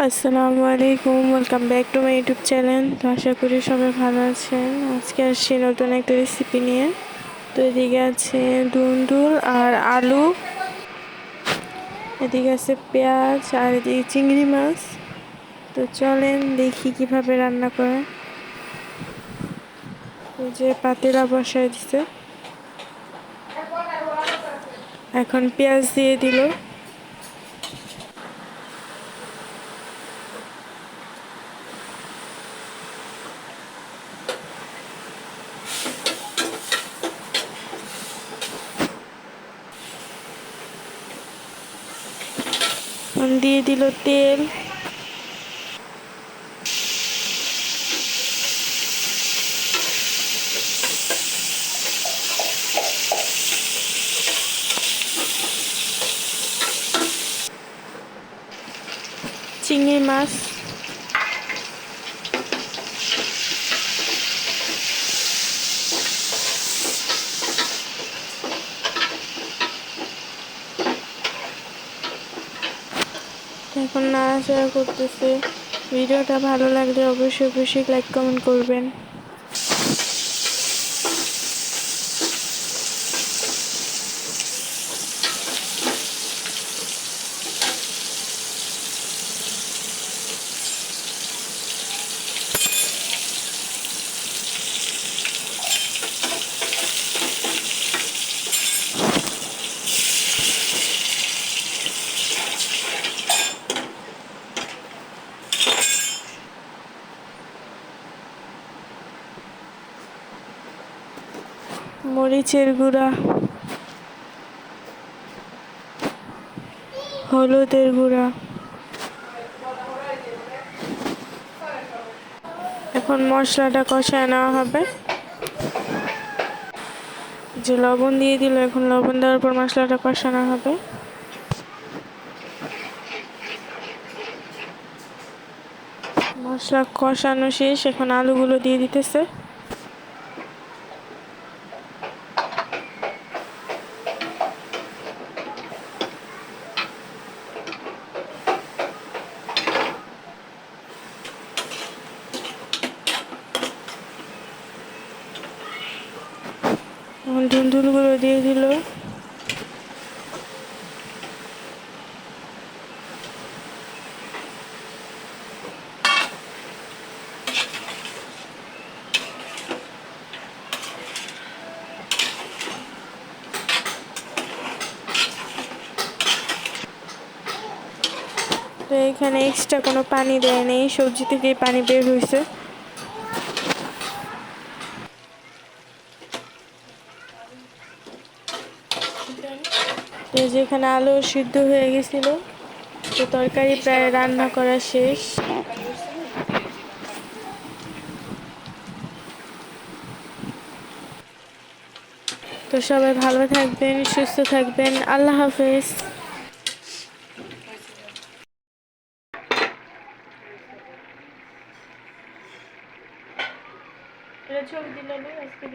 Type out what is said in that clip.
আসসালামু আলাইকুম, welcome back to my YouTube channel. তো আশা করি সবাই ভালো আছেন। আজকে আসছি নতুন একটা রেসিপি নিয়ে। তো এদিকে আছে দুন্দুল আর আলু, এদিকে আছে পেঁয়াজ আর এদিকে চিংড়ি মাছ। তো চলেন দেখি কিভাবে রান্না করে। এই যে পাতিলা বসায় দিছে, এখন পেঁয়াজ দিয়ে দিল। এখন দিয়ে দিল তেল, চিংড়ি মাছ, এখন নাড়াচাড়া করতেছে। ভিডিওটা ভালো লাগলে অবশ্যই অবশ্যই লাইক কমেন্ট করবেন। মরিচের গুঁড়া, হলুদের গুঁড়া, এখন মশলাটা কষায় নেওয়া হবে। যে লবণ দিয়ে দিল, এখন লবণ দেওয়ার পর মশলাটা কষানো হবে। মশলা কষানো শেষ, এখন আলুগুলো দিয়ে দিতেছে। এখন ধুন্দুলগুলো দিয়ে দিল। তো এখানে এক্সট্রা কোনো পানি দেয় নেই, সবজি থেকে পানি বের হয়েছে। তো যেখানে আলু সিদ্ধ হয়ে গেছিল, তো তরকারি প্রায় রান্না করা শেষ। তো সবাই ভালো থাকবেন, সুস্থ থাকবেন, আল্লাহ হাফেজ। ছবি দিল আজকে।